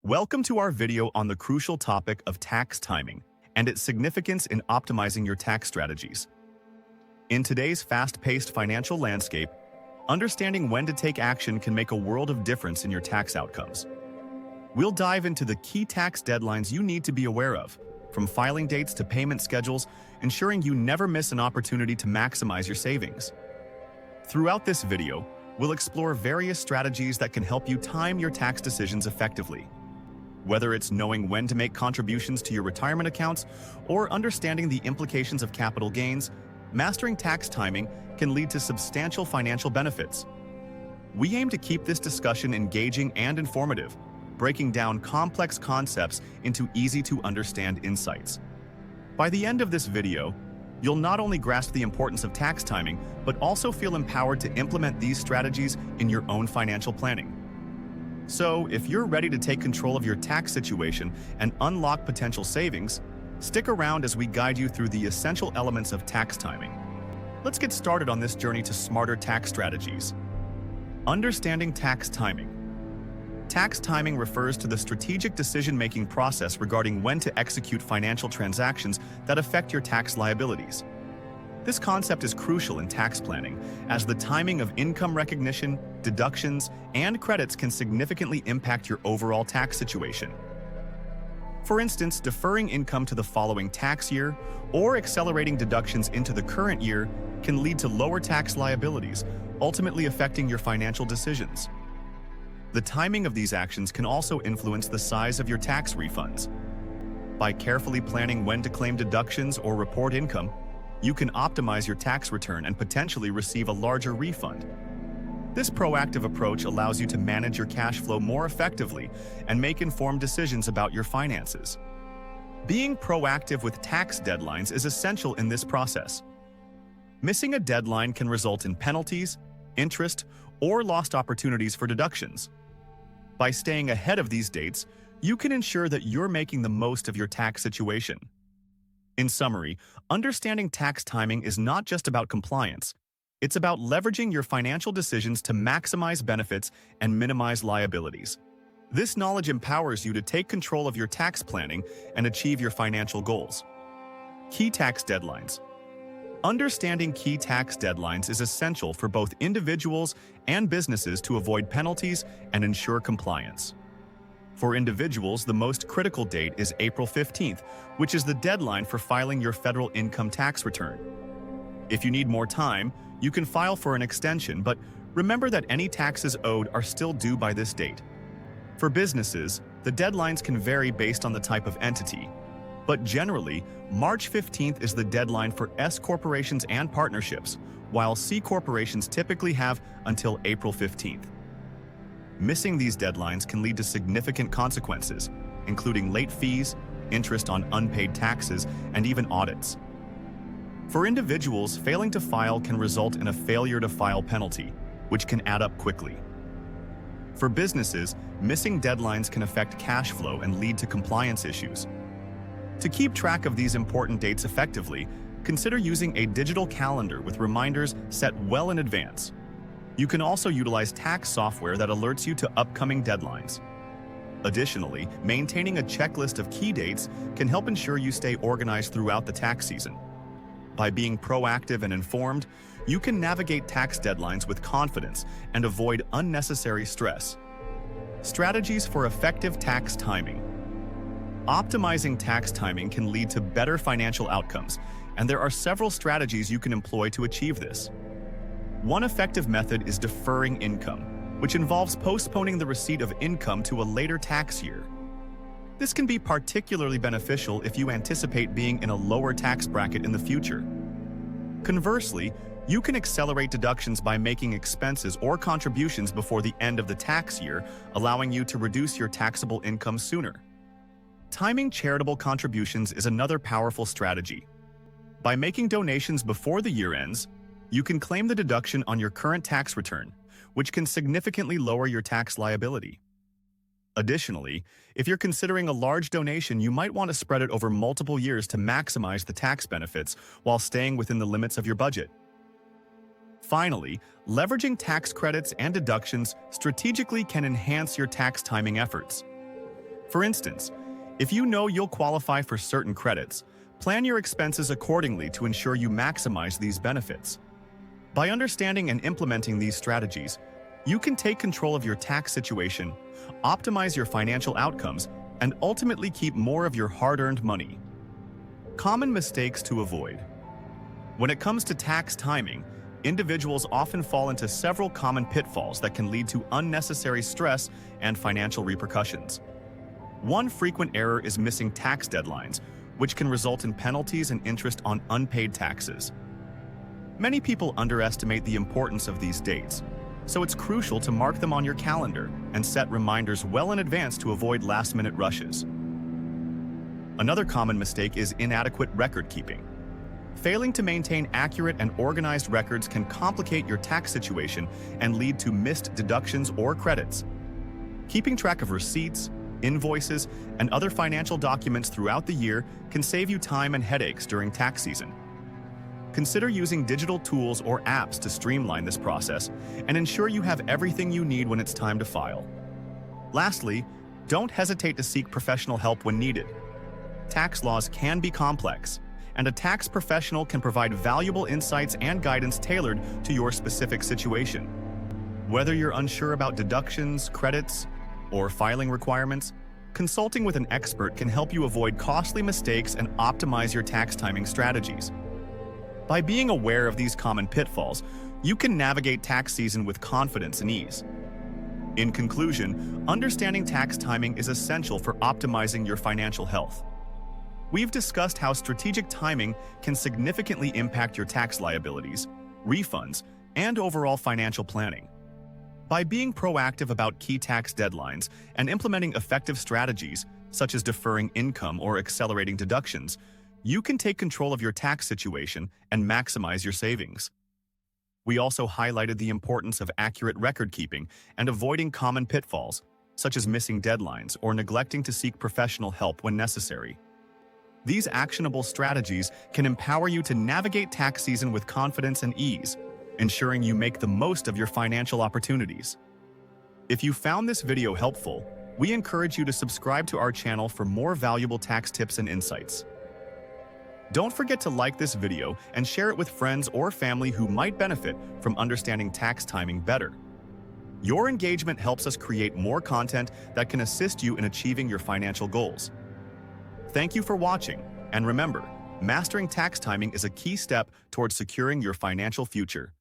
Welcome to our video on the crucial topic of tax timing and its significance in optimizing your tax strategies. In today's fast-paced financial landscape, understanding when to take action can make a world of difference in your tax outcomes. We'll dive into the key tax deadlines you need to be aware of, from filing dates to payment schedules, ensuring you never miss an opportunity to maximize your savings. Throughout this video, we'll explore various strategies that can help you time your tax decisions effectively. Whether it's knowing when to make contributions to your retirement accounts or understanding the implications of capital gains, mastering tax timing can lead to substantial financial benefits. We aim to keep this discussion engaging and informative, breaking down complex concepts into easy-to-understand insights. By the end of this video, you'll not only grasp the importance of tax timing, but also feel empowered to implement these strategies in your own financial planning. So, if you're ready to take control of your tax situation and unlock potential savings, stick around as we guide you through the essential elements of tax timing. Let's get started on this journey to smarter tax strategies. Understanding tax timing. Tax timing refers to the strategic decision-making process regarding when to execute financial transactions that affect your tax liabilities. This concept is crucial in tax planning, as the timing of income recognition, deductions, and credits can significantly impact your overall tax situation. For instance, deferring income to the following tax year or accelerating deductions into the current year can lead to lower tax liabilities, ultimately affecting your financial decisions. The timing of these actions can also influence the size of your tax refunds. By carefully planning when to claim deductions or report income, you can optimize your tax return and potentially receive a larger refund. This proactive approach allows you to manage your cash flow more effectively and make informed decisions about your finances. Being proactive with tax deadlines is essential in this process. Missing a deadline can result in penalties, interest, or lost opportunities for deductions. By staying ahead of these dates, you can ensure that you're making the most of your tax situation. In summary, understanding tax timing is not just about compliance. It's about leveraging your financial decisions to maximize benefits and minimize liabilities. This knowledge empowers you to take control of your tax planning and achieve your financial goals. Key tax deadlines. Understanding key tax deadlines is essential for both individuals and businesses to avoid penalties and ensure compliance. For individuals, the most critical date is April 15th, which is the deadline for filing your federal income tax return. If you need more time, you can file for an extension, but remember that any taxes owed are still due by this date. For businesses, the deadlines can vary based on the type of entity, but generally, March 15th is the deadline for S corporations and partnerships, while C corporations typically have until April 15th. Missing these deadlines can lead to significant consequences, including late fees, interest on unpaid taxes, and even audits. For individuals, failing to file can result in a failure to file penalty, which can add up quickly. For businesses, missing deadlines can affect cash flow and lead to compliance issues. To keep track of these important dates effectively, consider using a digital calendar with reminders set well in advance. You can also utilize tax software that alerts you to upcoming deadlines. Additionally, maintaining a checklist of key dates can help ensure you stay organized throughout the tax season. By being proactive and informed, you can navigate tax deadlines with confidence and avoid unnecessary stress. Strategies for effective tax timing. Optimizing tax timing can lead to better financial outcomes, and there are several strategies you can employ to achieve this. One effective method is deferring income, which involves postponing the receipt of income to a later tax year. This can be particularly beneficial if you anticipate being in a lower tax bracket in the future. Conversely, you can accelerate deductions by making expenses or contributions before the end of the tax year, allowing you to reduce your taxable income sooner. Timing charitable contributions is another powerful strategy. By making donations before the year ends, you can claim the deduction on your current tax return, which can significantly lower your tax liability. Additionally, if you're considering a large donation, you might want to spread it over multiple years to maximize the tax benefits while staying within the limits of your budget. Finally, leveraging tax credits and deductions strategically can enhance your tax timing efforts. For instance, if you know you'll qualify for certain credits, plan your expenses accordingly to ensure you maximize these benefits. By understanding and implementing these strategies, you can take control of your tax situation, optimize your financial outcomes, and ultimately keep more of your hard-earned money. Common mistakes to avoid. When it comes to tax timing, individuals often fall into several common pitfalls that can lead to unnecessary stress and financial repercussions. One frequent error is missing tax deadlines, which can result in penalties and interest on unpaid taxes. Many people underestimate the importance of these dates, so it's crucial to mark them on your calendar and set reminders well in advance to avoid last-minute rushes. Another common mistake is inadequate record keeping. Failing to maintain accurate and organized records can complicate your tax situation and lead to missed deductions or credits. Keeping track of receipts, invoices, and other financial documents throughout the year can save you time and headaches during tax season. Consider using digital tools or apps to streamline this process and ensure you have everything you need when it's time to file. Lastly, don't hesitate to seek professional help when needed. Tax laws can be complex, and a tax professional can provide valuable insights and guidance tailored to your specific situation. Whether you're unsure about deductions, credits, or filing requirements, consulting with an expert can help you avoid costly mistakes and optimize your tax timing strategies. By being aware of these common pitfalls, you can navigate tax season with confidence and ease. In conclusion, understanding tax timing is essential for optimizing your financial health. We've discussed how strategic timing can significantly impact your tax liabilities, refunds, and overall financial planning. By being proactive about key tax deadlines and implementing effective strategies, such as deferring income or accelerating deductions, you can take control of your tax situation and maximize your savings. We also highlighted the importance of accurate record keeping and avoiding common pitfalls, such as missing deadlines or neglecting to seek professional help when necessary. These actionable strategies can empower you to navigate tax season with confidence and ease, ensuring you make the most of your financial opportunities. If you found this video helpful, we encourage you to subscribe to our channel for more valuable tax tips and insights. Don't forget to like this video and share it with friends or family who might benefit from understanding tax timing better. Your engagement helps us create more content that can assist you in achieving your financial goals. Thank you for watching, and remember, mastering tax timing is a key step towards securing your financial future.